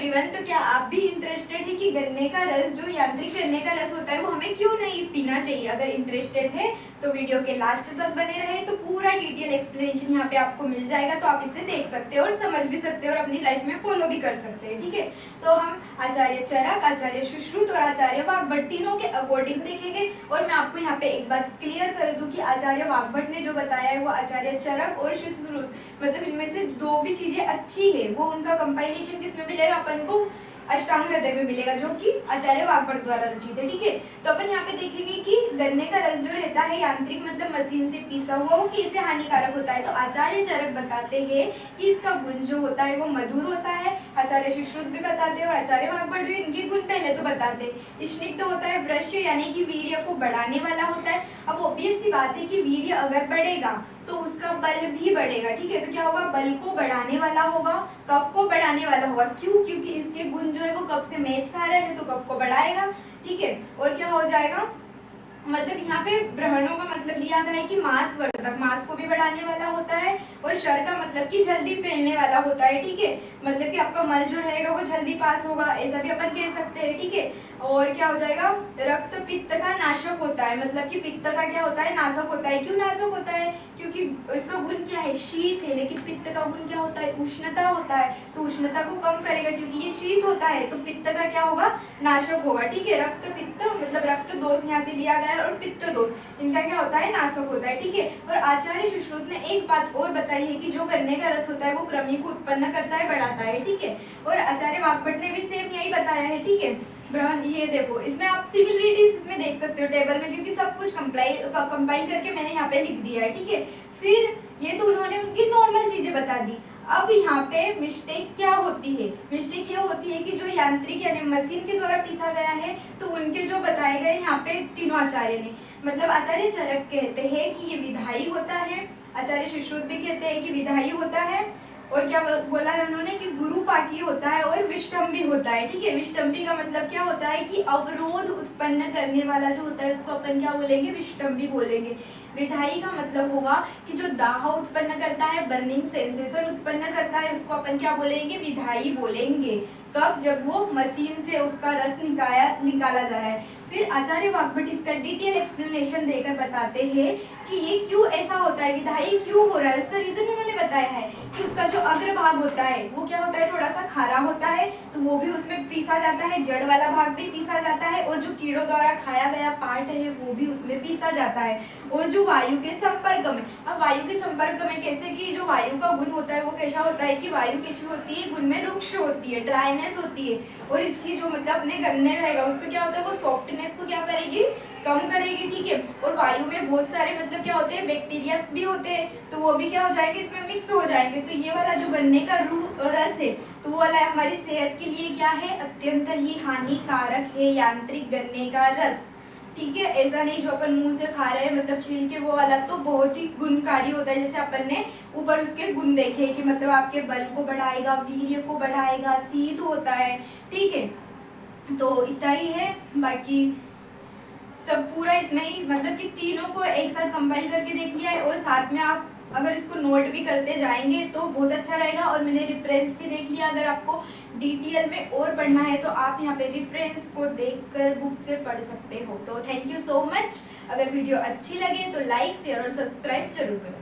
Everyone, तो क्या आप भी इंटरेस्टेड है कि गन्ने का रस, जो यांत्रिक गन्ने का रस होता है, वो हमें क्यों नहीं पीना चाहिए? अगर इंटरेस्टेड है तो वीडियो के लास्ट तक बने रहे, तो पूरा डिटेल एक्सप्लेनेशन यहाँ पे आपको मिल जाएगा, तो आप इसे देख सकते हो और समझ भी सकते हो और अपनी लाइफ में फॉलो भी कर सकते हैं। ठीक है, तो हम आचार्य चरक, आचार्य सुश्रुत और आचार्य वाग्भट तीनों के अकॉर्डिंग देखेंगे। और मैं आपको यहाँ पे एक बात क्लियर कर दूं कि आचार्य वाग्भट ने जो बताया है वो आचार्य चरक और सुश्रुत, मतलब इनमें से जो भी चीजें अच्छी है वो उनका कंपाइलेशन किसमें मिलेगा? अपन को अष्टांग हृदय में मिलेगा, जो कि आचार्य वाग्भट द्वारा रचित है। ठीक है, तो अपन यहाँ पे देखेंगे कि गन्ने का रस जो रहता है यांत्रिक मतलब मशीन से पीसा हुआ, वो कैसे हानिकारक होता है। तो आचार्य चरक बताते हैं कि इसका गुण जो होता है वो मधुर होता है। आचार्य सुश्रुत भी बताते हैं और आचार्य वाग्भट भी इनके गुण पहले तो बताते हैं। स्निग्ध होता है, वृश्य यानी कि वीर्य को बढ़ाने वाला होता है। अब ऑब्वियस सी बात है कि वीर्य अगर बढ़ेगा तो उसका बल भी बढ़ेगा। ठीक है, तो क्या होगा? बल को बढ़ाने वाला होगा, कफ को बढ़ाने वाला होगा। क्यों? क्योंकि इसके गुण जो है वो कफ से मैच खा रहे हैं, तो कफ को बढ़ाएगा। ठीक है, और क्या हो जाएगा? मतलब यहाँ पे ब्रहणों का मतलब लिया गया है कि मांस वर्धक, मांस को भी बढ़ाने वाला होता है। और शर का मतलब कि जल्दी फैलने वाला होता है। ठीक है, मतलब कि आपका मल जो रहेगा वो जल्दी पास होगा, ऐसा भी अपन कह सकते हैं। ठीक है, और क्या हो जाएगा? रक्त पित्त का नाशक होता है, मतलब कि पित्त का क्या होता है? नाशक होता है। क्यों नाशक होता है? क्योंकि इसका गुण क्या है? शीत है, लेकिन पित्त का गुण क्या होता है? उष्णता होता है, तो उष्णता को कम करेगा। क्योंकि ये शीत होता है तो पित्त का क्या होगा? नाशक होगा। ठीक है, रक्त पित्त मतलब रक्त दोष यहाँ से लिया गया है और पित्त दोष इनका क्या होता है? नाशक होता है। ठीक है, और आचार्य सुश्रुत ने एक बात और बताई है कि जो गन्ने का रस होता है वो कृमि को उत्पन्न करता है, बढ़ाता है। ठीक है, और आचार्य वाग्भट ने भी सेम यही बताया है। ठीक है, ये देखो, इसमें आप सिमिलरिटीज इसमें देख सकते हो टेबल में, क्योंकि सब कुछ कंपाइल करके मैंने यहाँ पे लिख दिया है। ठीक है, फिर ये तो उन्होंने उनकी नॉर्मल चीजें बता दी। अब यहाँ पे मिस्टेक क्या होती है? मिस्टेक ये होती है कि जो यांत्रिक यानी मशीन के द्वारा पीसा गया है, तो उनके जो बताए गए यहाँ पे तीनों आचार्य ने, मतलब आचार्य चरक कहते हैं कि ये विधायी होता है, आचार्य सुश्रुत भी कहते हैं कि विधायी होता है, और क्या बोला है उन्होंने कि गुरुपाकी होता है और विष्टम्भी होता है। ठीक है, विष्टम्भी का मतलब क्या होता है कि अवरोध उत्पन्न करने वाला जो होता है उसको अपन क्या बोलेंगे? विष्टम्भी बोलेंगे। विधायी का मतलब होगा कि जो दाह उत्पन्न करता है, बर्निंग सेंसेशन उत्पन्न करता है, उसको अपन क्या बोलेंगे? विधायी बोलेंगे। कब? जब वो मशीन से उसका रस निकाला जा रहा है। फिर आचार्य वाग्भट इसका डिटेल एक्सप्लेनेशन देकर बताते हैं कि ये क्यों ऐसा होता है, विधायी क्यों हो रहा है। उसका रीजन उन्होंने बताया है कि उसका जो अग्रभाग होता है वो क्या होता है? थोड़ा सा खारा होता है, तो वो भी उसमें पीसा जाता है, जड़ वाला भाग भी पीसा जाता है, और जो कीड़ों द्वारा खाया गया पार्ट है वो भी उसमें पीसा जाता है। और जो वायु के संपर्क में, अब वायु के संपर्क में कैसे कि जो वायु का गुण होता है वो कैसा होता है कि वायु कैसी होती है? गुण में रुक्ष होती है, ड्राइनेस होती है, और इसकी जो मतलब अपने गन्ने रहेगा उसको क्या होता है? वो सॉफ्टनेस को क्या करेगी? कम करेगी। ठीक है, और वायु में बहुत सारे मतलब क्या होते हैं? बैक्टीरियास भी होते हैं, तो वो भी क्या हो जाएंगे? इसमें मिक्स हो जाएंगे। तो ये वाला जो गन्ने का रस है, तो वो वाला हमारी सेहत के लिए क्या है? अत्यंत ही हानिकारक है यांत्रिक गन्ने का रस। ठीक है, ऐसा नहीं जो अपन मुंह से खा रहे हैं मतलब छील के, वो वाला तो बहुत ही गुणकारी होता है। जैसे अपन ने ऊपर उसके गुण देखे कि मतलब आपके बल को बढ़ाएगा, वीर्य को बढ़ाएगा, शीत होता है। ठीक है, तो इतना ही है, बाकी सब पूरा इसमें ही मतलब कि तीनों को एक साथ कंपाइल करके देख लिया है। और साथ में आप अगर इसको नोट भी करते जाएंगे तो बहुत अच्छा रहेगा। और मैंने रेफरेंस भी देख लिया, अगर आपको डिटेल में और पढ़ना है तो आप यहाँ पे रेफरेंस को देखकर बुक से पढ़ सकते हो। तो थैंक यू सो मच। अगर वीडियो अच्छी लगे तो लाइक, शेयर और सब्सक्राइब जरूर करें।